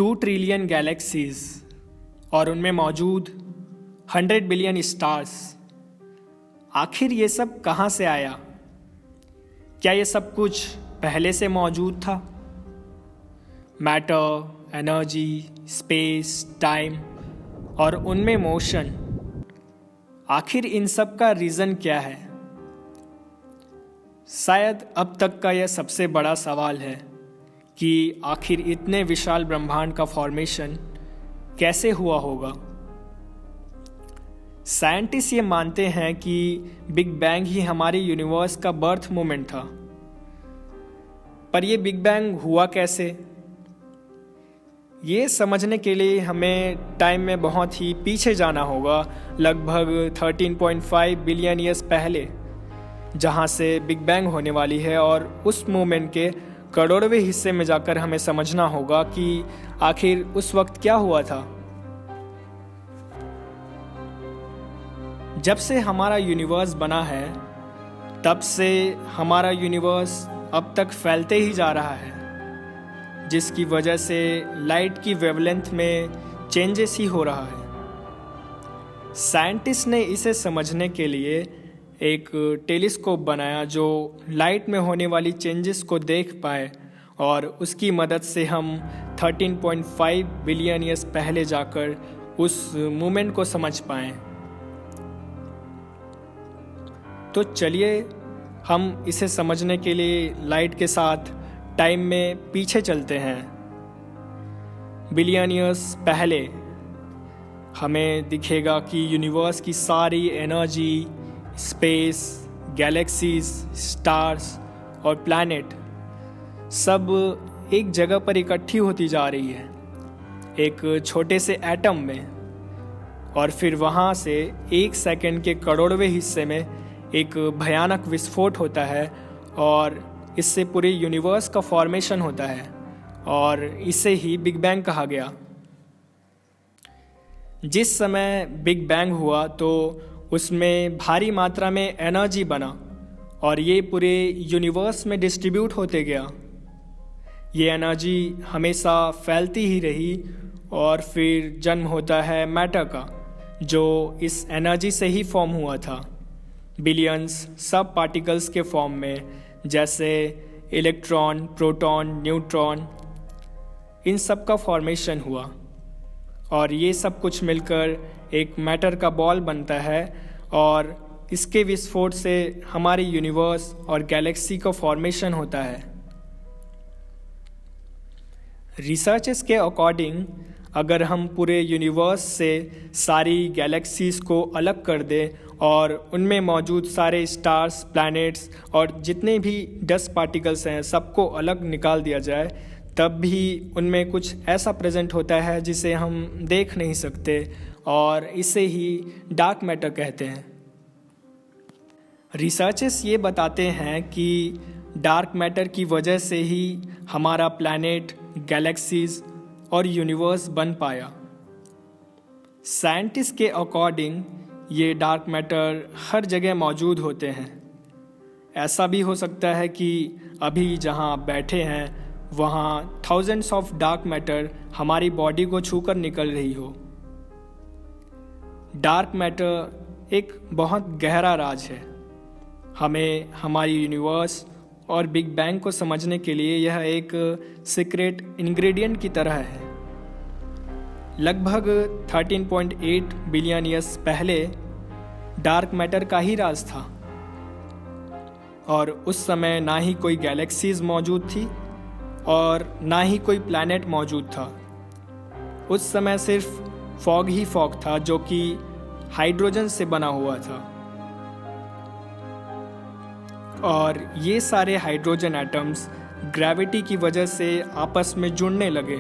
2 trillion galaxies और उनमें मौजूद 100 बिलियन स्टार्स। आखिर ये सब कहाँ से आया? क्या ये सब कुछ पहले से मौजूद था? मैटर, एनर्जी, स्पेस, टाइम और उनमें मोशन, आखिर इन सब का रीज़न क्या है? शायद अब तक का यह सबसे बड़ा सवाल है कि आखिर इतने विशाल ब्रह्मांड का फॉर्मेशन कैसे हुआ होगा। साइंटिस्ट ये मानते हैं कि बिग बैंग ही हमारे यूनिवर्स का बर्थ मोमेंट था। पर यह बिग बैंग हुआ कैसे? ये समझने के लिए हमें टाइम में बहुत ही पीछे जाना होगा, लगभग 13.5 बिलियन ईयर्स पहले, जहाँ से बिग बैंग होने वाली है। और उस मोमेंट के करोड़वें हिस्से में जाकर हमें समझना होगा कि आखिर उस वक्त क्या हुआ था। जब से हमारा यूनिवर्स बना है, तब से हमारा यूनिवर्स अब तक फैलते ही जा रहा है, जिसकी वजह से लाइट की वेवलेंथ में चेंजेस ही हो रहा है। साइंटिस्ट ने इसे समझने के लिए एक टेलीस्कोप बनाया जो लाइट में होने वाली चेंजेस को देख पाए, और उसकी मदद से हम 13.5 बिलियन ईयर्स पहले जाकर उस मूवमेंट को समझ पाएं। तो चलिए हम इसे समझने के लिए लाइट के साथ टाइम में पीछे चलते हैं। बिलियन ईयर्स पहले हमें दिखेगा कि यूनिवर्स की सारी एनर्जी, स्पेस, गैलेक्सीज, स्टार्स और प्लैनेट सब एक जगह पर इकट्ठी होती जा रही है, एक छोटे से एटम में। और फिर वहाँ से 1 सेकंड के करोड़वें हिस्से में एक भयानक विस्फोट होता है, और इससे पूरे यूनिवर्स का फॉर्मेशन होता है, और इसे ही बिग बैंग कहा गया। जिस समय बिग बैंग हुआ तो उसमें भारी मात्रा में एनर्जी बना, और ये पूरे यूनिवर्स में डिस्ट्रीब्यूट होते गया। ये एनर्जी हमेशा फैलती ही रही, और फिर जन्म होता है मैटर का, जो इस एनर्जी से ही फॉर्म हुआ था, बिलियंस सब पार्टिकल्स के फॉर्म में, जैसे इलेक्ट्रॉन, प्रोटॉन, न्यूट्रॉन। इन सब का फॉर्मेशन हुआ, और ये सब कुछ मिलकर एक मैटर का बॉल बनता है, और इसके विस्फोट से हमारे यूनिवर्स और गैलेक्सी का फॉर्मेशन होता है। रिसर्चर्स के अकॉर्डिंग अगर हम पूरे यूनिवर्स से सारी गैलेक्सीज को अलग कर दें और उनमें मौजूद सारे स्टार्स, प्लैनेट्स और जितने भी डस्ट पार्टिकल्स हैं सबको अलग निकाल दिया जाए, तब भी उनमें कुछ ऐसा प्रेजेंट होता है जिसे हम देख नहीं सकते, और इसे ही डार्क मैटर कहते हैं। रिसर्चर्स ये बताते हैं कि डार्क मैटर की वजह से ही हमारा प्लैनेट, गैलेक्सीज और यूनिवर्स बन पाया। साइंटिस्ट के अकॉर्डिंग ये डार्क मैटर हर जगह मौजूद होते हैं। ऐसा भी हो सकता है कि अभी जहाँ बैठे हैं वहाँ थाउजेंड्स ऑफ डार्क मैटर हमारी बॉडी को छूकर निकल रही हो। डार्क मैटर एक बहुत गहरा राज है। हमें हमारी यूनिवर्स और बिग बैंग को समझने के लिए यह एक सीक्रेट इंग्रेडिएंट की तरह है। लगभग 13.8 बिलियन ईयर्स पहले डार्क मैटर का ही राज था, और उस समय ना ही कोई गैलेक्सीज मौजूद थी और ना ही कोई प्लैनेट मौजूद था। उस समय सिर्फ फॉग ही फॉग था, जो कि हाइड्रोजन से बना हुआ था, और ये सारे हाइड्रोजन एटम्स ग्रेविटी की वजह से आपस में जुड़ने लगे।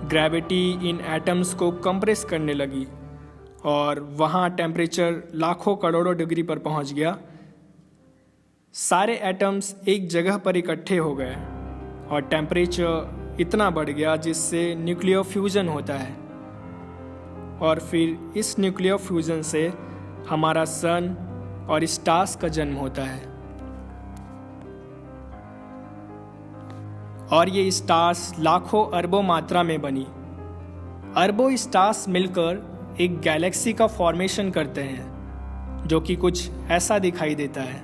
ग्रेविटी इन एटम्स को कंप्रेस करने लगी, और वहाँ टेम्परेचर लाखों करोड़ों डिग्री पर पहुँच गया। सारे एटम्स एक जगह पर इकट्ठे हो गए, और टेम्परेचर इतना बढ़ गया जिससे न्यूक्लियर फ्यूजन होता है, और फिर इस न्यूक्लियर फ्यूजन से हमारा सन और स्टार्स का जन्म होता है। और ये स्टार्स लाखों अरबों मात्रा में बनी। अरबों स्टार्स मिलकर एक गैलेक्सी का फॉर्मेशन करते हैं जो कि कुछ ऐसा दिखाई देता है।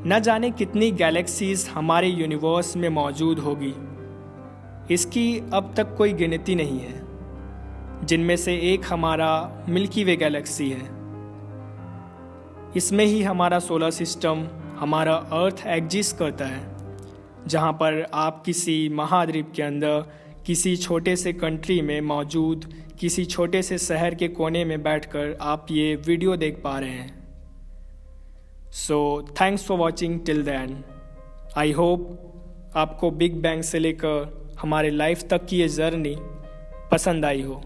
न जाने कितनी गैलेक्सीज हमारे यूनिवर्स में मौजूद होगी, इसकी अब तक कोई गिनती नहीं है, जिनमें से एक हमारा मिल्की वे गैलेक्सी है। इसमें ही हमारा सोलर सिस्टम, हमारा अर्थ एग्जिस्ट करता है, जहाँ पर आप किसी महाद्वीप के अंदर किसी छोटे से कंट्री में मौजूद किसी छोटे से शहर के कोने में बैठकर आप ये वीडियो देख पा रहे हैं। So thanks for watching till the end. I hope आपको बिग बैंग से लेकर हमारे लाइफ तक की ये जर्नी पसंद आई हो।